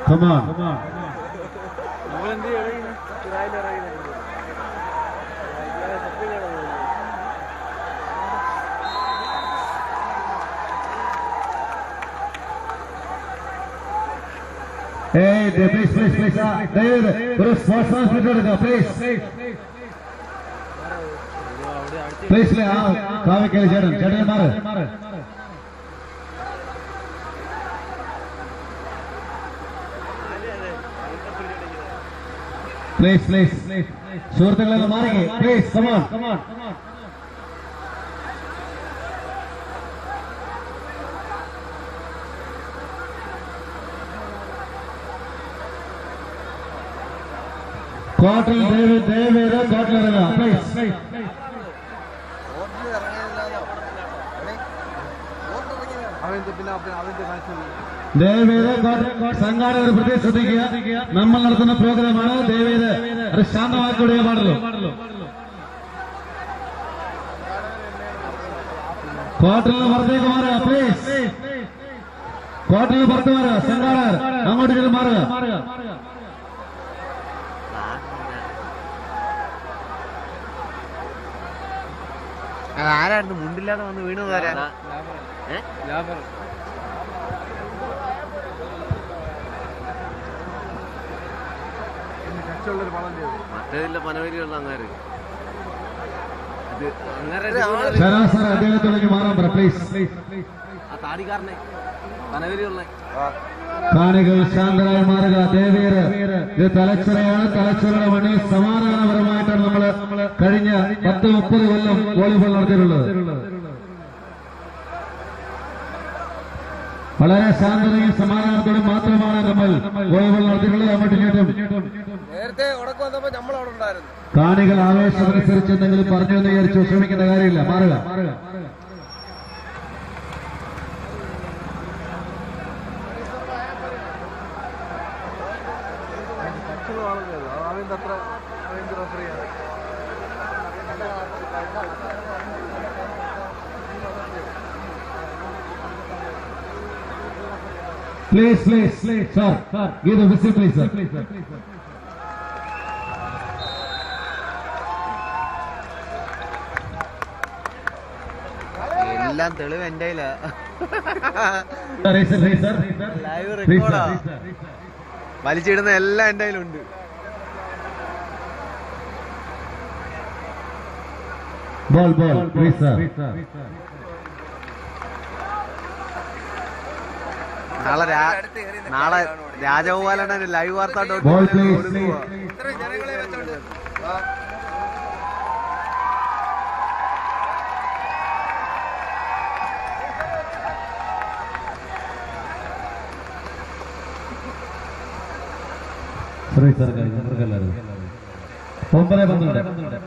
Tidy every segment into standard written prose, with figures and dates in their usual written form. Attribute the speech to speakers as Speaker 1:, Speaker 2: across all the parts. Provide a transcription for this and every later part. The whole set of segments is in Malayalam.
Speaker 1: Come on. Hey, please. David, ഒരു സ്പോർട്സ് ട്രാൻസ്മിറ്റർ എടുക്കുക, please. Please, കാവിക്കല് ചേട്ടൻ മാറ്. Please. സുഹൃത്തുക്കളെല്ലാം മാറി. Please, come on. ക്വാർട്ടറിൽ ദയവേത് ക്വാർട്ടറിലിറങ്ങുക. Please. ദയവേത് സംഘാടകർ പ്രത്യേകം ശ്രദ്ധിക്കുക. നമ്മൾ നടത്തുന്ന പ്രോഗ്രാമാണ്. ദയവേത് അത് ശാന്തമാക്കൂടെ പാടുള്ളൂ. ക്വാർട്ടറിൽ പുറത്തേക്ക് മാറുക. Please. ക്വാർട്ടറിൽ പുറത്ത് മാറുക. സംഘാടകർ അങ്ങോട്ട് മാറുക.
Speaker 2: ആരായിരുന്നു മുണ്ടില്ലാതെ വന്ന് വീണതാരാ? മറ്റേതില്ല പനവരിയുള്ള അങ്ങാര് ആ താടിക്കാരനെ പനവരിയുള്ള
Speaker 1: കാണികൾ ശാന്തരായി മാറുക. ദേവേര് ഇത് തലച്ചിറയാണ്. തലച്ചിറയുടെ മണ്ണിൽ സമാധാനപരമായിട്ടാണ് നമ്മള് കഴിഞ്ഞ 10-30 കൊല്ലം വോളിബോൾ നടത്തിയിട്ടുള്ളത്. വളരെ ശാന്തതയും സമാധാനത്തോടും മാത്രമാണ് നമ്മൾ വോളിബോൾ നടത്തിയിട്ടുള്ളത്. അങ്ങോട്ടും ഇങ്ങോട്ടും കാണികൾ ആവേശമനുസരിച്ച് എന്തെങ്കിലും പറഞ്ഞു എന്ന് വിചാരിച്ചു ശ്രമിക്കേണ്ട കാര്യമില്ല. മാറുക. Please, sir. Give the whistle, please, sir.
Speaker 2: എല്ലാം തെളിവ് എന്റെ ലൈവ് റെക്കോർഡാ. വലിച്ചിടുന്ന എല്ലാം എന്റെ കയ്യിലുണ്ട്.
Speaker 1: Ball, please, sir.
Speaker 2: നാളെ രാജഗോപാലണ്ണൻ ലൈവ് വാർത്ത
Speaker 1: Ball, please. Sorry, sir. 9-12.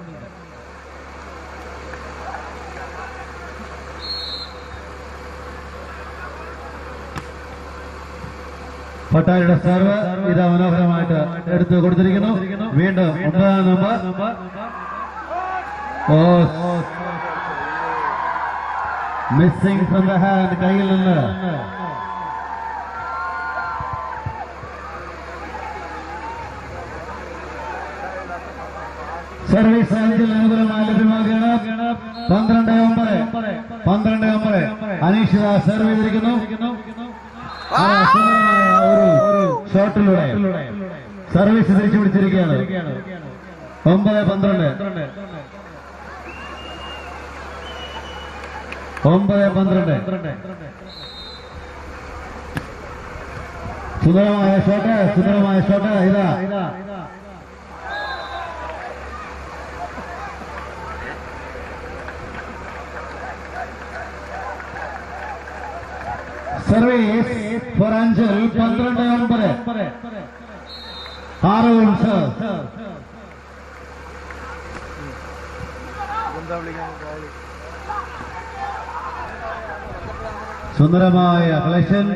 Speaker 1: പട്ടാരിയുടെ സർവ് ഇതാ മനോഹരമായിട്ട് എടുത്തു കൊടുത്തിരിക്കുന്നു. വീണ്ടും 9-ാം നമ്പർ. Missing from the hand. കയ്യിൽ നിന്ന് സർവീസ് അഞ്ചിൽ അനുകൂലമായി ലഭ്യമാകുകയാണ്. 12-9. അനീഷിത സർവ് ചെയ്തിരിക്കുന്നു. സുന്ദരമായ ഒരു ഷോട്ടിലൂടെ സർവീസ് തിരിച്ചു പിടിച്ചിരിക്കുകയാണ്. 9-12. 9-12. സുന്ദരമായ ഷോട്ട്. ഇതാ സർവീസ് ഫോർ അഞ്ചൽ. 12-9. 6 റൺസ്. സുന്ദരമായ കളക്ഷൻ.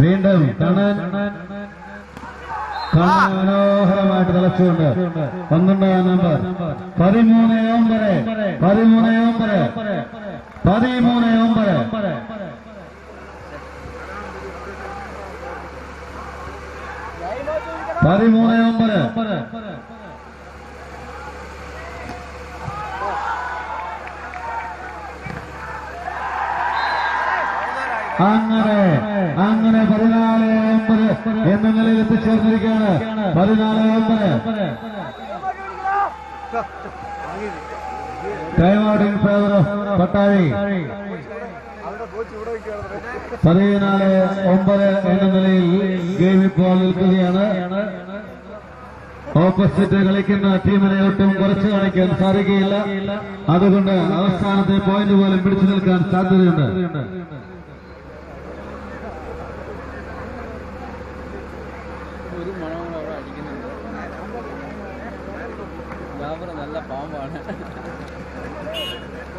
Speaker 1: വീണ്ടും കണ്ണൻ മനോഹരമായിട്ട് തലച്ചുകൊണ്ട് 12-ാം നമ്പർ. 13-9. 13-9. അങ്ങനെ 14-9 എന്ന നിലയിൽ എത്തിച്ചേർന്നിരിക്കുകയാണ്. 14-9. Time out in favour of Pattazhi. 14-9 എന്ന നിലയിൽ ഗെയിം ഇപ്പോൾ നിൽക്കുകയാണ്. ഓപ്പോസിറ്റ് കളിക്കുന്ന ടീമിനെ ഒട്ടും കുറച്ച് കാണിക്കാൻ സാധിക്കുകയില്ല. അതുകൊണ്ട് അവസാനത്തെ പോയിന്റ് പോലും പിടിച്ചു നിൽക്കാൻ സാധ്യതയുണ്ട്.
Speaker 2: നല്ല പാമ്പാണ്.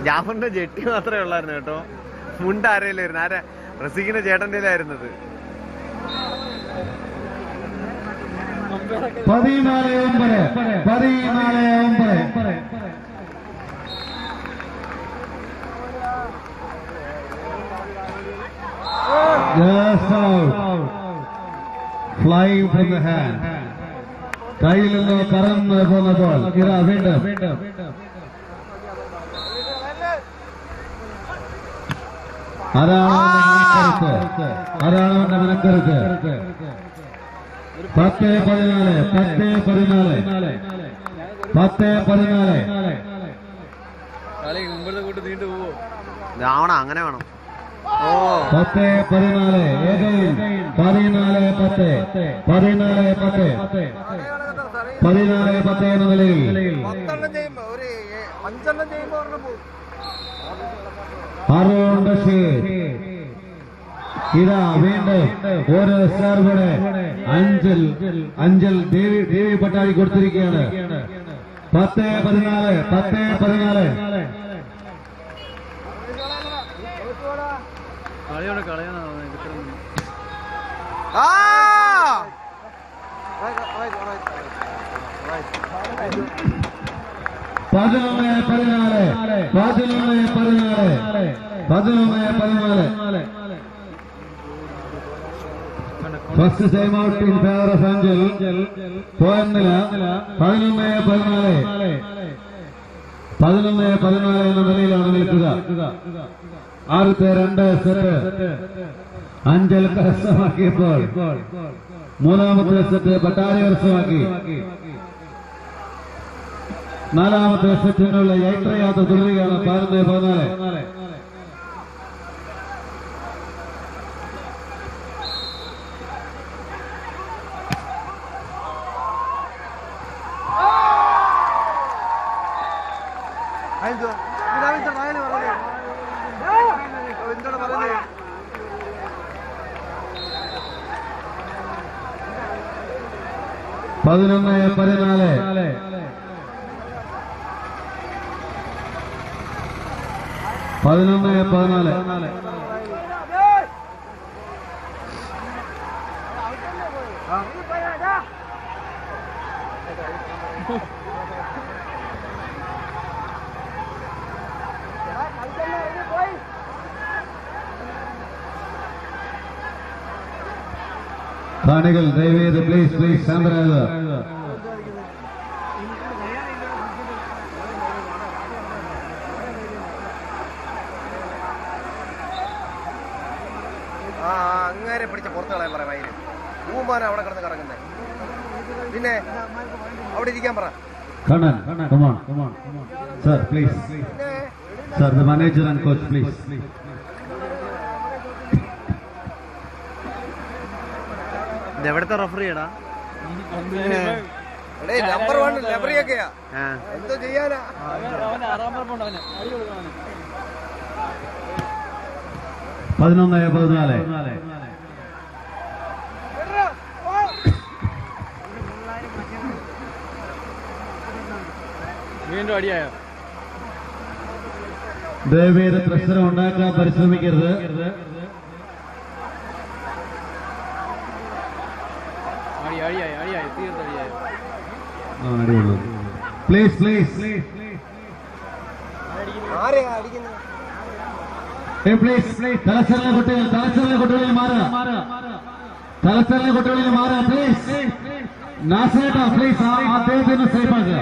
Speaker 2: ജാഫറിന്റെ ജെട്ടി മാത്രമേ ഉള്ളായിരുന്നു കേട്ടോ. മുണ്ട് ആരെയില്ലായിരുന്നു. ആരാ റസീഖിന്റെ ചേട്ടന്റെ ആയിരുന്നത്.
Speaker 1: 14-9. Just out. Flying from the hand. കയ്യിൽ നിന്ന് കറന്ന് പോകുന്ന ബോൾ. ഇതാ വീണ്ടും അതാണ് മനക്കരുത്ത്. 10-14.
Speaker 2: കളി മുമ്പത്തെ കൂട്ട് നീണ്ടു പോവോ? ആവണം, അങ്ങനെ വേണം.
Speaker 1: 10-14. ഏകയിൽ 14-10. 14-10 എന്ന നിലയിൽ അരുൺ ബഷീർ. ഇതാ വീണ്ടും ഒരു സെർവിടെ അഞ്ചൽ ദേവി പട്ടാഴി കൊടുത്തിരിക്കുകയാണ്. 10-14.
Speaker 2: കളിയോട് കളയാൻ
Speaker 1: 11-14. First time out in favor of Angel. പോയെന്നില്ല. 11-14 എന്ന നിലയിലാണ് നിൽക്കുക. ആദ്യത്തെ 2 സെറ്റ് അഞ്ചൽ കരസ്ഥമാക്കിയപ്പോൾ മൂന്നാമത്തെ സെറ്റ് പട്ടാഴി കരസ്ഥമാക്കി. 4ാമത്തെ സെറ്റിനുള്ള യാത്രയാത്ര തുടരുകയാണ്. 11-14. കാണികൾ ദയവേത് പ്ലീസ് സാമ്പരാജ്.
Speaker 2: അങ്ങേരെ പിടിച്ച പുറത്ത് കളയാൻ പറ. വൈകി പൂമാന അവിടെ കിടന്ന് കറങ്ങുന്നേ. പിന്നെ അവിടെ ഇരിക്കാൻ പറ.
Speaker 1: Kanan, come on. Sir, please. Sir, the manager and coach, please.
Speaker 2: എവിടത്തെ റഫറിയാടാ?
Speaker 3: നമ്പർ 1 റഫറിയൊക്കെയാ. എന്തോ ചെയ്യാനാ?
Speaker 1: 11-14.
Speaker 2: വീണ്ടും അടിയായോ?
Speaker 1: ദയവേത് പ്രശ്നം ഉണ്ടാക്കാൻ പരിശ്രമിക്കരുത്. പ്ലീസ്. തലച്ചറിലെ കുട്ടികളിൽ മാറുക. പ്ലീസ്. നാസേട്ട പ്ലീസ് അദ്ദേഹത്തിന് സേഫാക്കുക.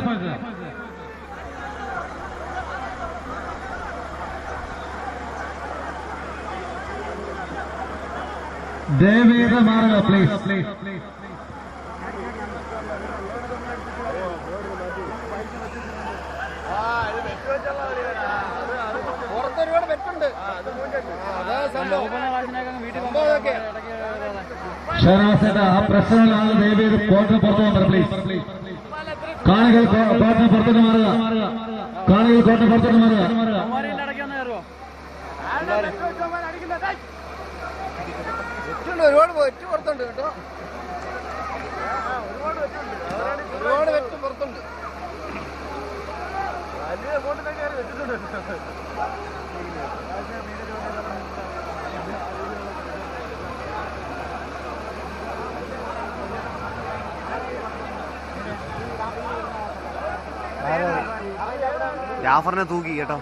Speaker 1: ദയവേദ മാറുക പ്ലീസ്.
Speaker 2: പുറത്തൊരുപാട് വെട്ടുണ്ട്. അതാ സംഭവം.
Speaker 1: ഷഹനാസേട്ട ആ പ്രശ്നങ്ങളാണ് ദയവേദ കോർട്ടിന് പുറത്തു പോകാൻ പ്ലീസ്. കാണികൾ കോർട്ടിന് പുറത്തേക്ക് മാറുക. കാണികൾ കോർട്ടിന് പുറത്തേക്ക് മാറുക.
Speaker 2: ഒരുപാട് വെറ്റ് പുറത്തുണ്ട് കേട്ടോ. ഒരുപാട് വെറ്റ് പുറത്തുണ്ട്.
Speaker 3: ജാഫറിനെ തൂക്കി കേട്ടോ.